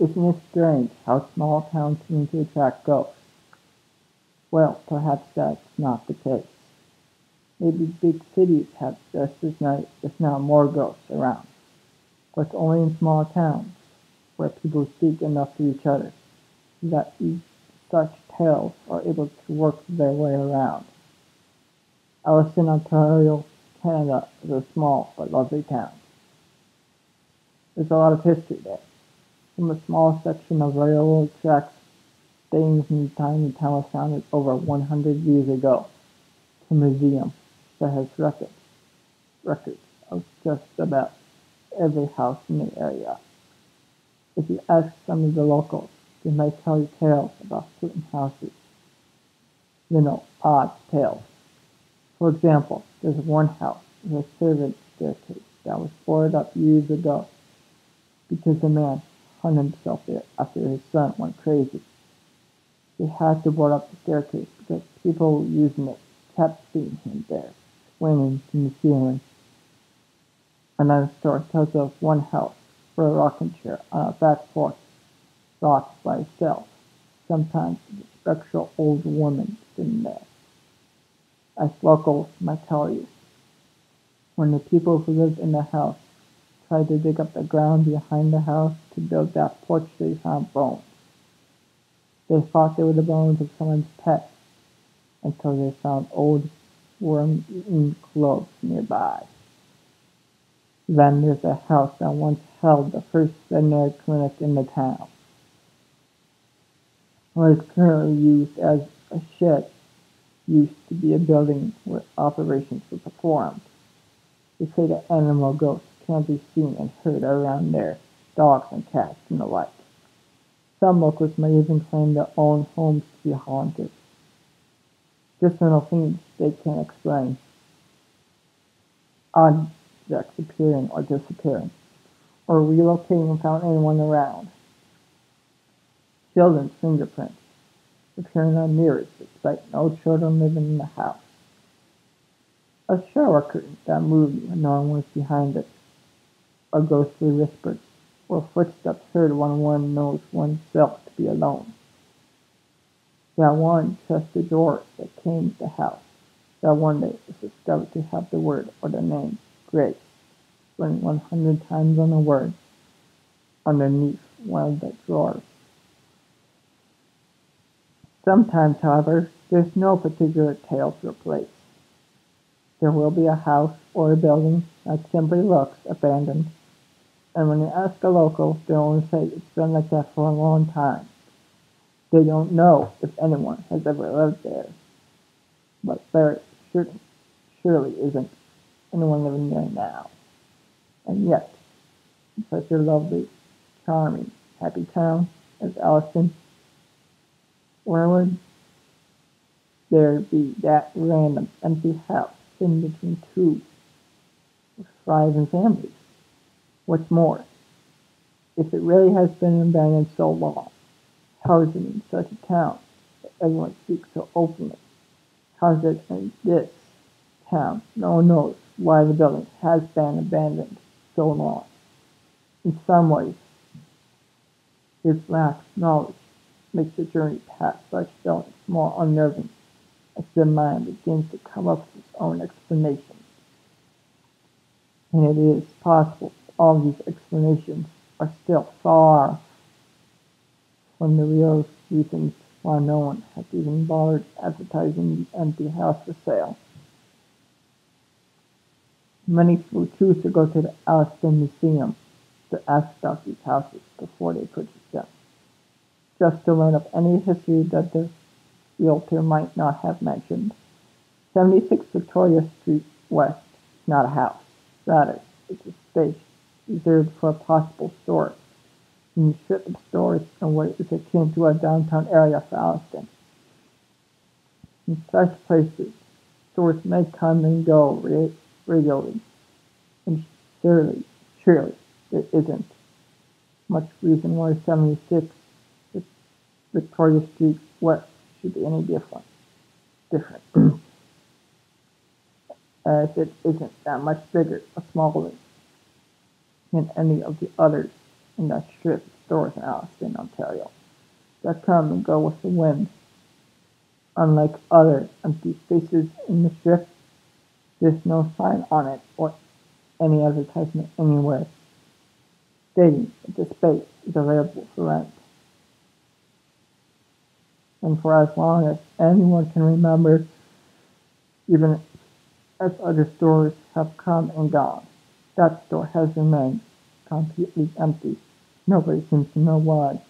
Isn't it strange how small towns seem to attract ghosts? Well, perhaps that's not the case. Maybe big cities have just as many, if not more ghosts around, but only in small towns, where people speak enough to each other that such tales are able to work their way around. Elliston, Ontario, Canada is a small but lovely town. There's a lot of history there, from a small section of railroad tracks dating from the time the town was founded over 100 years ago, to a museum that has records of just about every house in the area. If you ask some of the locals, they might tell you tales about certain houses. Odd tales. For example, there's one house with a servant staircase that was boarded up years ago because a man hung himself there after his son went crazy. They had to board up the staircase because people using it kept seeing him there, swinging from the ceiling. Another story tells of one house where a rocking chair on a back porch rocked by itself, sometimes with a spectral old woman sitting there. As locals might tell you, when the people who lived in the house tried to dig up the ground behind the house to build that porch, they found bones. They thought they were the bones of someone's pet until they found old worm-eaten clothes nearby. Then there's a house that once held the first veterinary clinic in the town. What is currently used as a shed used to be a building where operations were performed. They say that animal ghosts can be seen and heard around there, dogs and cats and the like. Some locals may even claim their own homes to be haunted. Just little things they can't explain. Objects appearing or disappearing, or relocating without anyone around. Children's fingerprints appearing on mirrors despite no children living in the house. A shower curtain that moved when no one was behind it. A ghostly whisper, or footsteps heard when one knows oneself to be alone. That one trusted door that came to the house, that one day was discovered to have the word or the name Grace written 100 times on the word underneath one of the drawers. Sometimes, however, there's no particular tale to a place. There will be a house or a building that simply looks abandoned, and when you ask a local, they'll only say it's been like that for a long time. They don't know if anyone has ever lived there, but there surely isn't anyone living there now. And yet, in such a lovely, charming, happy town as Elliston, where would there be that random empty house sitting between two thriving families? What's more, if it really has been abandoned so long, how is it in such a town that everyone speaks so openly? How is it in this town no one knows why the building has been abandoned so long? In some ways, this lack of knowledge makes the journey past such buildings more unnerving as the mind begins to come up with its own explanations. And it is possible that all these explanations are still far from the real reasons why no one has even bothered advertising the empty house for sale. Many will choose to go to the Elliston Museum to ask about these houses before they purchase them, just to learn of any history that the realtor might not have mentioned. 76 Victoria Street West is not a house. Rather, it's a space reserved for a possible store in the strip of stores in what is akin to a downtown area for Elliston. In such places, stores may come and go regularly, and surely there isn't much reason why 76 Victoria Street West should be any different, as it isn't that much bigger or smaller than any of the others in that strip stores in Alliston, Ontario, that come and go with the wind. Unlike other empty spaces in the strip, there's no sign on it or any advertisement anywhere stating that the space is available for rent. And for as long as anyone can remember, even as other stores have come and gone, that store has remained completely empty. Nobody seems to know why.